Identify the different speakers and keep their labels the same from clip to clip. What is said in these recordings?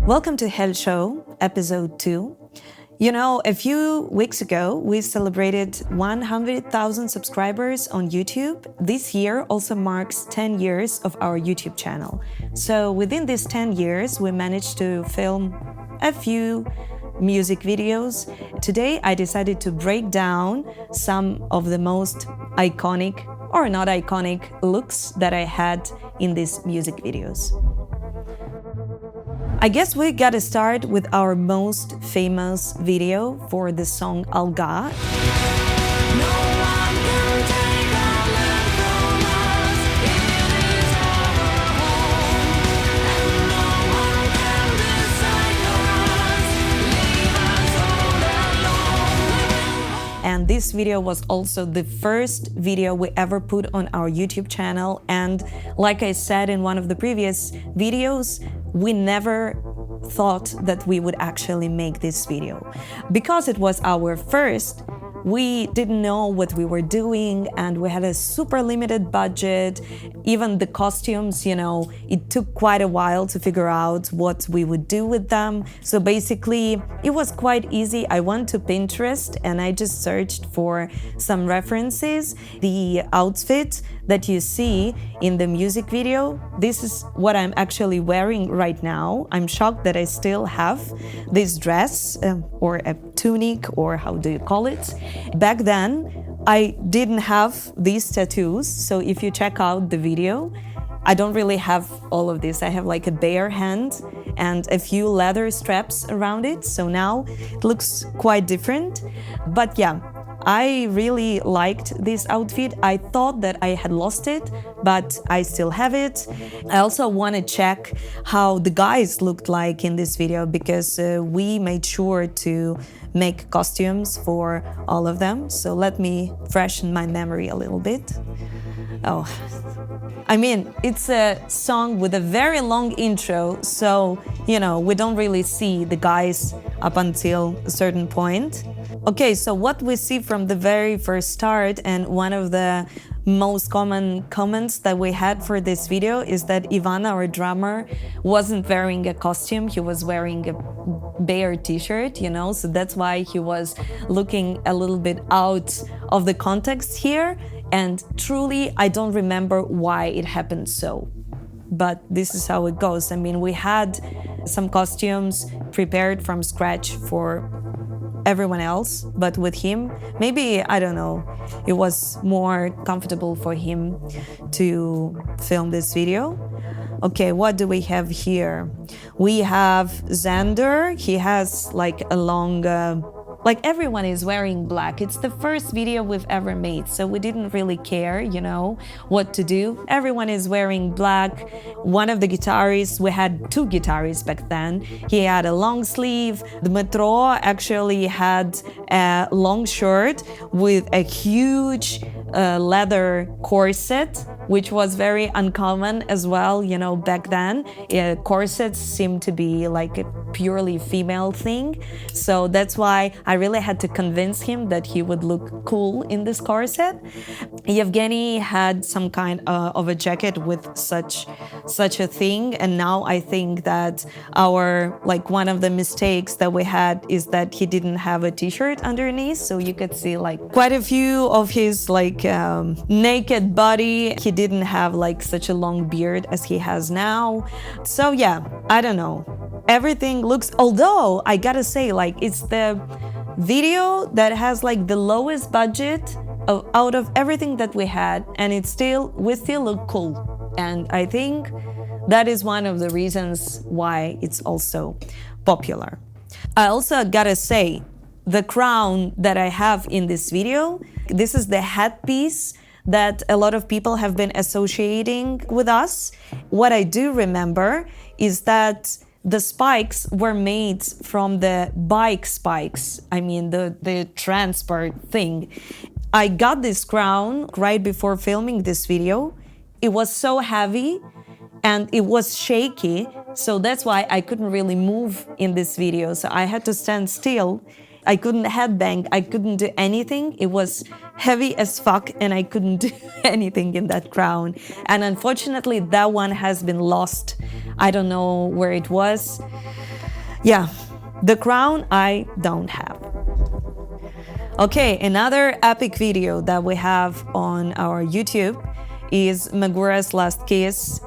Speaker 1: Welcome to Helle Show, episode 2. You know, a few weeks ago, we celebrated 100,000 subscribers on YouTube. This year also marks 10 years of our YouTube channel. So within these 10 years, we managed to film a few music videos. Today, I decided to break down some of the most iconic or not iconic looks that I had in these music videos. I guess we gotta start with our most famous video for the song Alga. And this video was also the first video we ever put on our YouTube channel. And like I said in one of the previous videos, we never thought that we would actually make this video. Because it was our first, we didn't know what we were doing and we had a super limited budget. Even the costumes, you know, it took quite a while to figure out what we would do with them. So basically, it was quite easy. I went to Pinterest and I just searched for some references. The outfit that you see in the music video, this is what I'm actually wearing right now. I'm shocked that I still have this dress or a tunic, or how do you call it? Back then, I didn't have these tattoos, so if you check out the video, I don't really have all of this. I have like a bare hand and a few leather straps around it, so now it looks quite different. But yeah, I really liked this outfit. I thought that I had lost it, but I still have it. I also want to check how the guys looked like in this video because we made sure to make costumes for all of them. So let me freshen my memory a little bit. Oh, I mean, it's a song with a very long intro, so, you know, we don't really see the guys up until a certain point. Okay, so what we see from the very first start, and one of the most common comments that we had for this video is that Ivan, our drummer, wasn't wearing a costume, he was wearing a bare t-shirt, you know, so that's why he was looking a little bit out of the context here, and truly I don't remember why it happened so. But this is how it goes. I mean, we had some costumes prepared from scratch for everyone else, but with him, maybe, I don't know, it was more comfortable for him to film this video. Okay, what do we have here? We have Xander. He has like a long, like everyone is wearing black. It's the first video we've ever made, so we didn't really care, you know, what to do. Everyone is wearing black. One of the guitarists, we had 2 guitarists back then. He had a long sleeve. The Metro actually had a long shirt with a huge leather corset, which was very uncommon as well, you know, back then. Corsets seemed to be like a purely female thing. So that's why I really had to convince him that he would look cool in this corset. Yevgeny had some kind of a jacket with such a thing. And now I think that one of the mistakes that we had is that he didn't have a t-shirt underneath. So you could see like quite a few of his naked body. He didn't have like such a long beard as he has now. So yeah, I don't know. Everything looks, although I gotta say, like, it's the video that has like the lowest budget out of everything that we had, and we still look cool. And I think that is one of the reasons why it's also popular. I also gotta say, the crown that I have in this video, this is the headpiece that a lot of people have been associating with us. What I do remember is that the spikes were made from the bike spikes, I mean the transport thing. I got this crown right before filming this video. It was so heavy and it was shaky, so that's why I couldn't really move in this video. So I had to stand still. I couldn't headbang, I couldn't do anything. It was heavy as fuck and I couldn't do anything in that crown. And unfortunately, that one has been lost. I don't know where it was. Yeah, the crown I don't have. Okay, another epic video that we have on our YouTube is Magura's Last Kiss.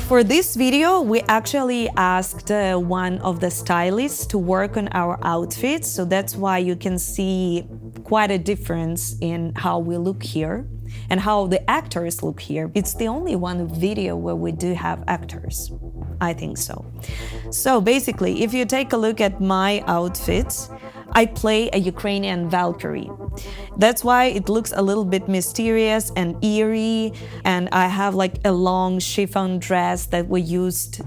Speaker 1: For this video, we actually asked one of the stylists to work on our outfits, so that's why you can see quite a difference in how we look here and how the actors look here. It's the only one video where we do have actors. I think so. So basically, if you take a look at my outfits, I play a Ukrainian Valkyrie. That's why it looks a little bit mysterious and eerie, and I have like a long chiffon dress that we used,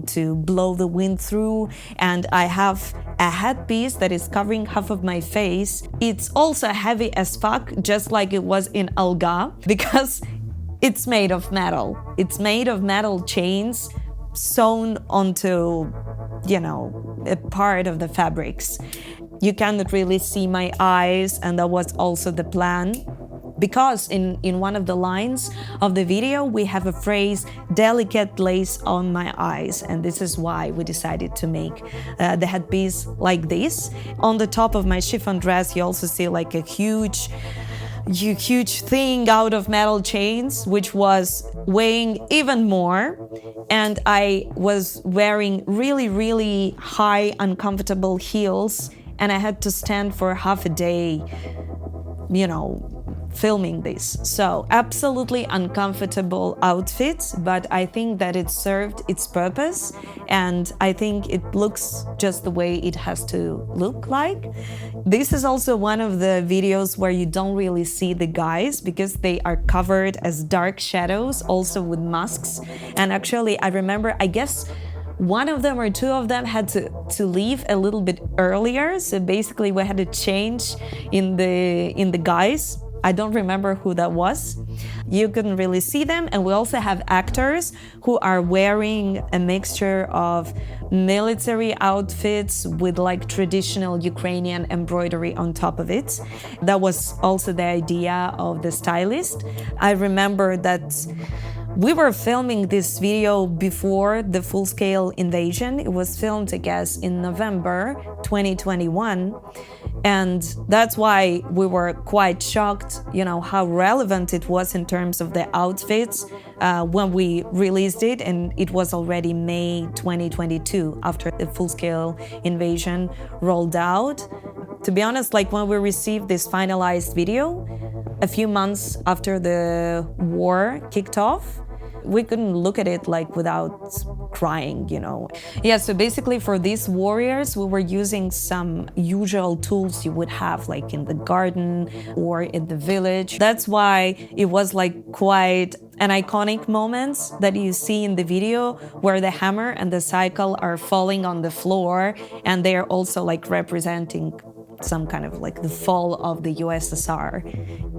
Speaker 1: to blow the wind through, and I have a headpiece that is covering half of my face. It's also heavy as fuck, just like it was in Alga, because it's made of metal. It's made of metal chains sewn onto, a part of the fabrics. You cannot really see my eyes, and that was also the plan. Because in one of the lines of the video, we have a phrase, delicate lace on my eyes. And this is why we decided to make the headpiece like this. On the top of my chiffon dress, you also see like a huge thing out of metal chains, which was weighing even more. And I was wearing really, really high, uncomfortable heels. And I had to stand for half a day, filming this. So absolutely uncomfortable outfit, but I think that it served its purpose, and I think it looks just the way it has to look like. This is also one of the videos where you don't really see the guys because they are covered as dark shadows, also with masks. And actually, I remember, I guess one of them or two of them had to leave a little bit earlier. So basically we had to change in the guys. I don't remember who that was. You couldn't really see them. And we also have actors who are wearing a mixture of military outfits with like traditional Ukrainian embroidery on top of it. That was also the idea of the stylist. I remember that we were filming this video before the full-scale invasion. It was filmed, I guess, in November 2021. And that's why we were quite shocked, how relevant it was in terms of the outfits when we released it. And it was already May 2022 after the full-scale invasion rolled out. To be honest, like when we received this finalized video, a few months after the war kicked off, we couldn't look at it like without crying, Yeah, so basically for these warriors, we were using some usual tools you would have like in the garden or in the village. That's why it was like quite an iconic moment that you see in the video where the hammer and the cycle are falling on the floor, and they are also like representing some kind of like the fall of the USSR.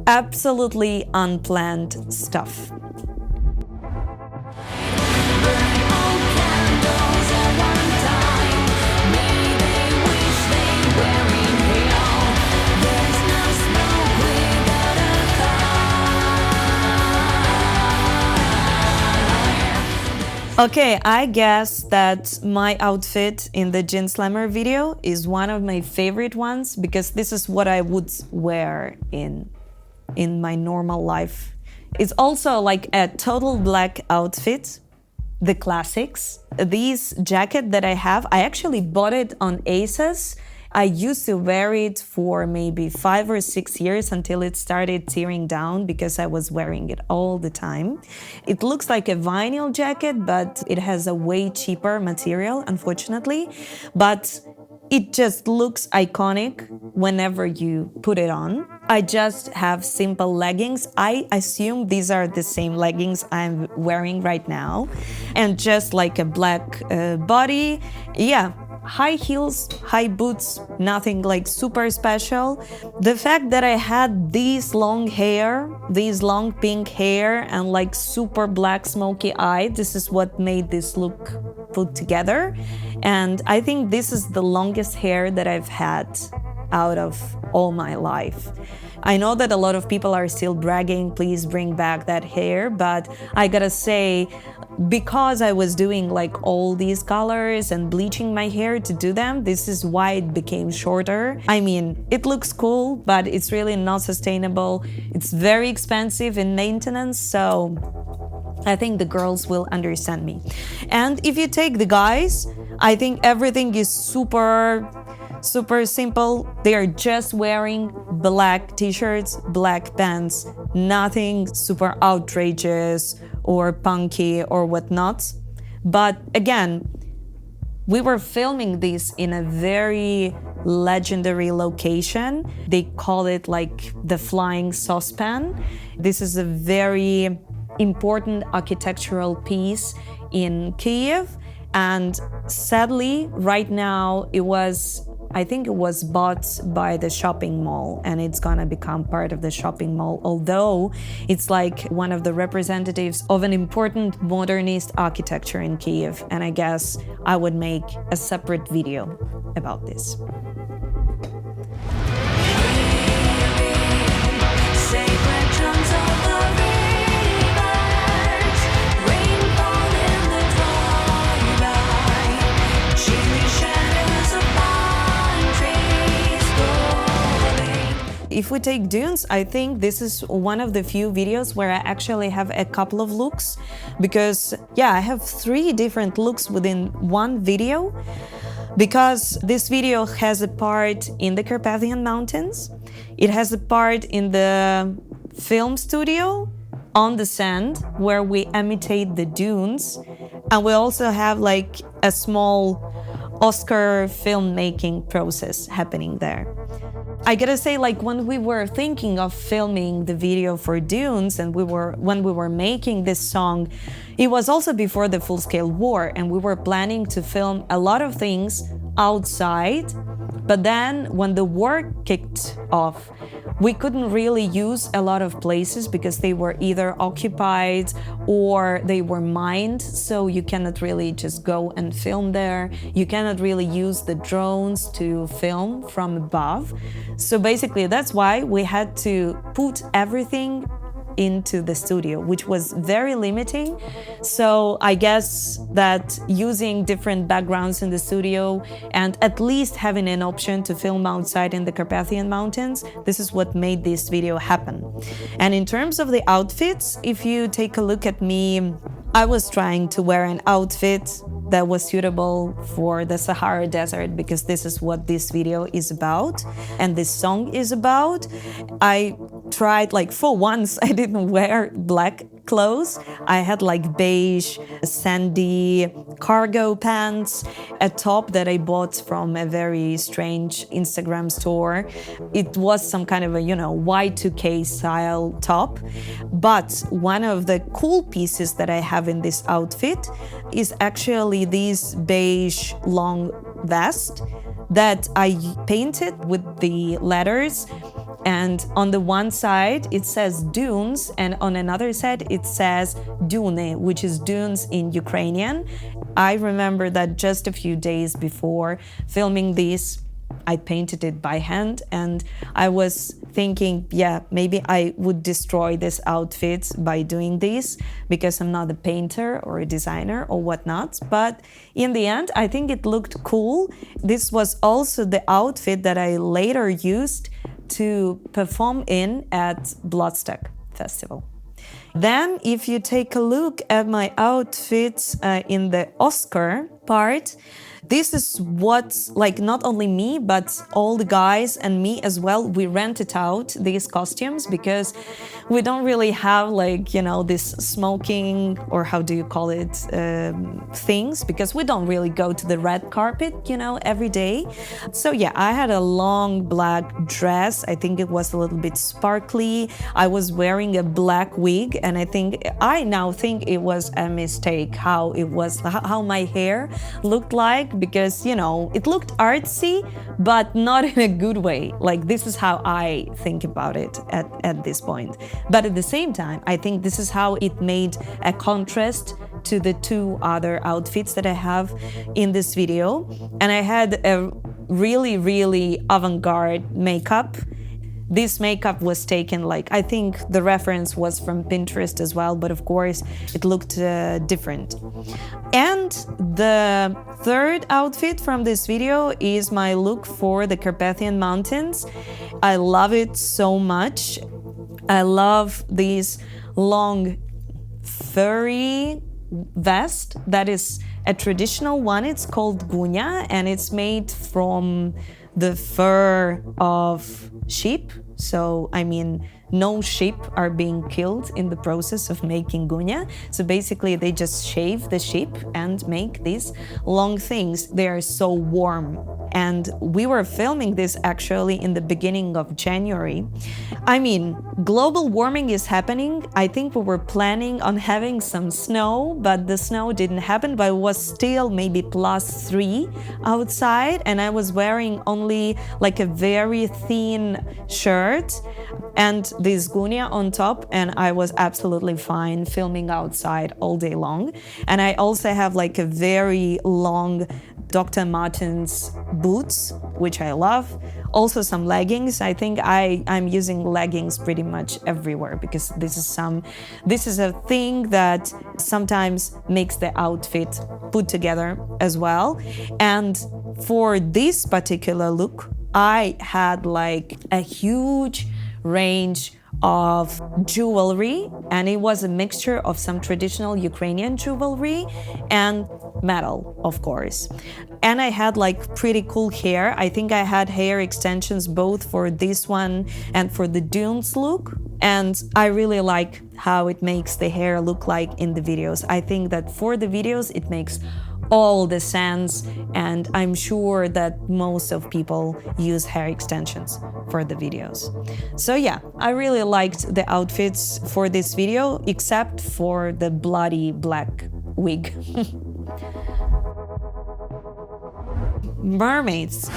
Speaker 1: Absolutely unplanned stuff. Okay, I guess that my outfit in the Jinnslammer video is one of my favorite ones because this is what I would wear in my normal life. It's also like a total black outfit, the classics. This jacket that I have, I actually bought it on ASOS. I used to wear it for maybe 5 or 6 years until it started tearing down because I was wearing it all the time. It looks like a vinyl jacket, but it has a way cheaper material, unfortunately. But it just looks iconic whenever you put it on. I just have simple leggings. I assume these are the same leggings I'm wearing right now. And just like a black body. Yeah. high heels, high boots, nothing like super special. The fact that I had these long hair, these long pink hair and like super black smoky eye, this is what made this look put together. And I think this is the longest hair that I've had out of all my life. I know that a lot of people are still bragging, please bring back that hair, but I gotta say, because I was doing like all these colors and bleaching my hair to do them, this is why it became shorter. I mean, it looks cool, but it's really not sustainable. It's very expensive in maintenance, so I think the girls will understand me. And if you take the guys, I think everything is super simple. They are just wearing black t-shirts, black pants, nothing super outrageous or punky or whatnot. But again, we were filming this in a very legendary location. They call it like the flying saucepan. This is a very important architectural piece in Kyiv. And sadly, right now, I think it was bought by the shopping mall and it's gonna become part of the shopping mall, although it's like one of the representatives of an important modernist architecture in Kyiv. And I guess I would make a separate video about this. If we take dunes, I think this is one of the few videos where I actually have a couple of looks, because yeah, I have 3 different looks within one video, because this video has a part in the Carpathian Mountains, it has a part in the film studio on the sand where we imitate the dunes, and we also have like a small Oscar filmmaking process happening there. I gotta say, like, when we were thinking of filming the video for Dunes and when we were making this song, it was also before the full-scale war, and we were planning to film a lot of things outside. But then when the war kicked off, we couldn't really use a lot of places because they were either occupied or they were mined, so you cannot really just go and film there. You cannot really use the drones to film from above. So basically that's why we had to put everything into the studio, which was very limiting. So I guess that using different backgrounds in the studio and at least having an option to film outside in the Carpathian Mountains, this is what made this video happen. And in terms of the outfits, if you take a look at me, I was trying to wear an outfit that was suitable for the Sahara Desert, because this is what this video is about and this song is about. I tried, like, for once I didn't wear black clothes. I had like beige, sandy cargo pants, a top that I bought from a very strange Instagram store. It was some kind of a, Y2K style top. But one of the cool pieces that I have in this outfit is actually this beige long vest that I painted with the letters. And on the one side, it says Dunes, and on another side, it says Dune, which is dunes in Ukrainian. I remember that just a few days before filming this, I painted it by hand, and I was thinking, yeah, maybe I would destroy this outfit by doing this because I'm not a painter or a designer or whatnot. But in the end, I think it looked cool. This was also the outfit that I later used to perform at Bloodstock Festival. Then, if you take a look at my outfits in the Oscar part, this is what, like, not only me, but all the guys and me as well, we rented out these costumes because we don't really have, like, this smoking, or how do you call it, things, because we don't really go to the red carpet, every day. So yeah, I had a long black dress. I think it was a little bit sparkly. I was wearing a black wig, and I now think it was a mistake how my hair looked like, because, you know, it looked artsy, but not in a good way. Like, this is how I think about it at this point. But at the same time, I think this is how it made a contrast to the two other outfits that I have in this video. And I had a really avant-garde makeup. This makeup was taken, like, I think the reference was from Pinterest as well, but of course it looked different. And the third outfit from this video is my look for the Carpathian Mountains. I love it so much. I love this long furry vest that is a traditional one. It's called gunya, and it's made from the fur of sheep. So, I mean, no sheep are being killed in the process of making gunya. So basically they just shave the sheep and make these long things. They are so warm. And we were filming this actually in the beginning of January. I mean, global warming is happening. I think we were planning on having some snow, but the snow didn't happen, but it was still maybe +3 outside. And I was wearing only like a very thin shirt and this gunya on top, and I was absolutely fine filming outside all day long. And I also have like a very long Dr. Martens boots, which I love. Also some leggings. I think I'm using leggings pretty much everywhere because this is a thing that sometimes makes the outfit put together as well. And for this particular look, I had like a huge range of jewelry, and it was a mixture of some traditional Ukrainian jewelry and metal, of course. And I had like pretty cool hair. I think I had hair extensions both for this one and for the Dunes look. And I really like how it makes the hair look like in the videos. I think that for the videos, it makes all the sense, and I'm sure that most of people use hair extensions for the videos. So yeah, I really liked the outfits for this video, except for the bloody black wig. Mermaids.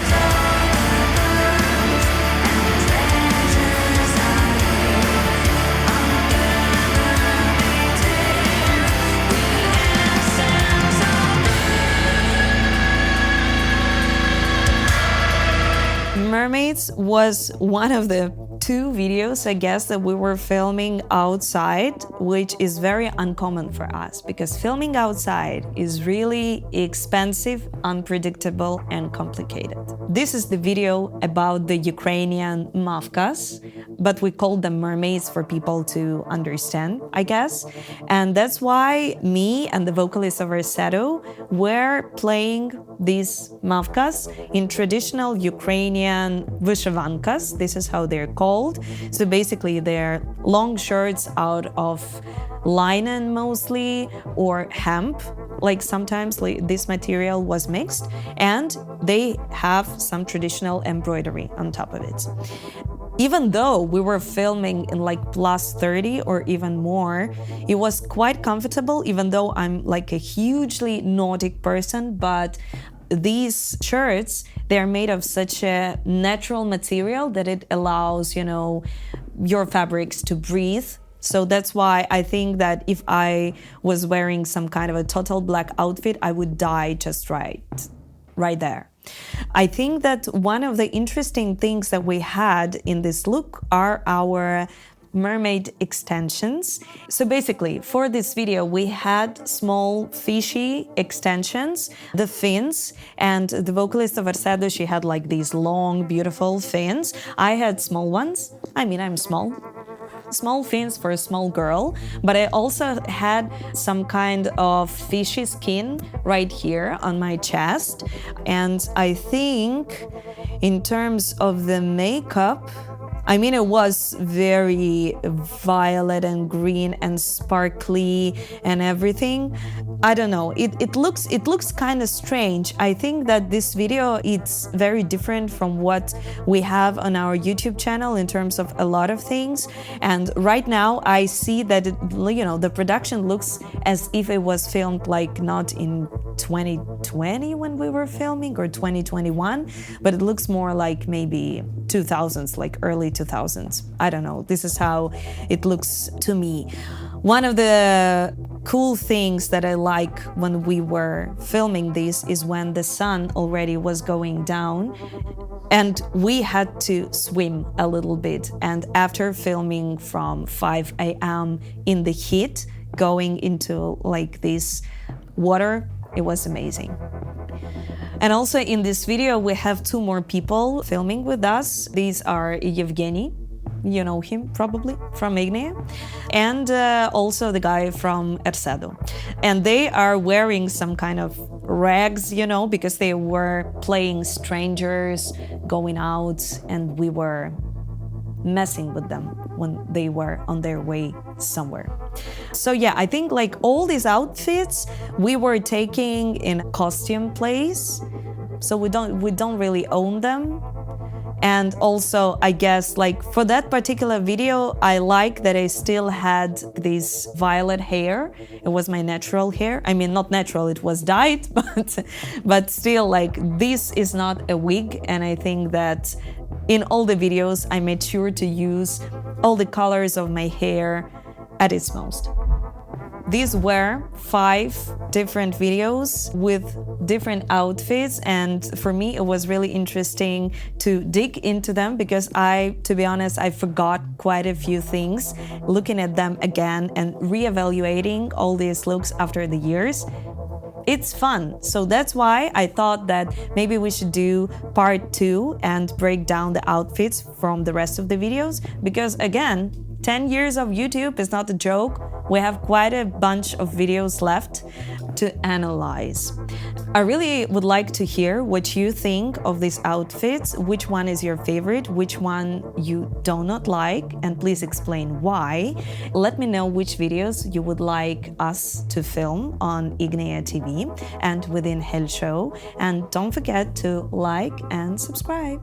Speaker 1: Mermaids was one of the two videos, I guess, that we were filming outside, which is very uncommon for us because filming outside is really expensive, unpredictable, and complicated. This is the video about the Ukrainian mavkas, but we call them mermaids for people to understand, I guess. And that's why me and the vocalist of Rossetto were playing these mavkas in traditional Ukrainian vyshivankas. This is how they're called. So basically they're long shirts out of linen mostly, or hemp. Like sometimes this material was mixed, and they have some traditional embroidery on top of it. Even though we were filming in like +30 or even more, it was quite comfortable, even though I'm like a hugely Nordic person, but these shirts, they're made of such a natural material that it allows, you know, your fabrics to breathe. So that's why I think that if I was wearing some kind of a total black outfit, I would die just right there. I think that one of the interesting things that we had in this look are our mermaid extensions. So basically, for this video, we had small fishy extensions, the fins, and the vocalist of Rossetto, she had like these long, beautiful fins. I had small ones. I mean, I'm small. Small fins for a small girl, but I also had some kind of fishy skin right here on my chest. And I think in terms of the makeup, I mean, it was very violet and green and sparkly and everything. I don't know. It looks kind of strange. I think that this video, it's very different from what we have on our YouTube channel in terms of a lot of things. And right now I see that the production looks as if it was filmed like not in 2020 when we were filming, or 2021, but it looks more like maybe 2000s, like early 2000s. I don't know. This is how it looks to me. One of the cool things that I like when we were filming this is when the sun already was going down and we had to swim a little bit. And after filming from 5 a.m. in the heat, going into like this water, it was amazing. And also in this video, we have 2 more people filming with us. These are Evgeny, you know him probably from IGNEA, and also the guy from Ercedo. And they are wearing some kind of rags, you know, because they were playing strangers, going out, and we were messing with them when they were on their way somewhere. So yeah, I think like all these outfits we were taking in costume place, so we don't really own them. And also, I guess, like for that particular video, I like that I still had this violet hair. It was my natural hair. I mean, not natural, it was dyed, but still, like, this is not a wig. And I think that in all the videos, I made sure to use all the colors of my hair at its most. These were 5 different videos with different outfits, and for me it was really interesting to dig into them because to be honest, I forgot quite a few things. Looking at them again and re-evaluating all these looks after the years, it's fun. So that's why I thought that maybe we should do part 2 and break down the outfits from the rest of the videos, because again, 10 years of YouTube is not a joke. We have quite a bunch of videos left to analyze. I really would like to hear what you think of these outfits, which one is your favorite, which one you do not like, and please explain why. Let me know which videos you would like us to film on IGNEA TV and within Helle Show, and don't forget to like and subscribe.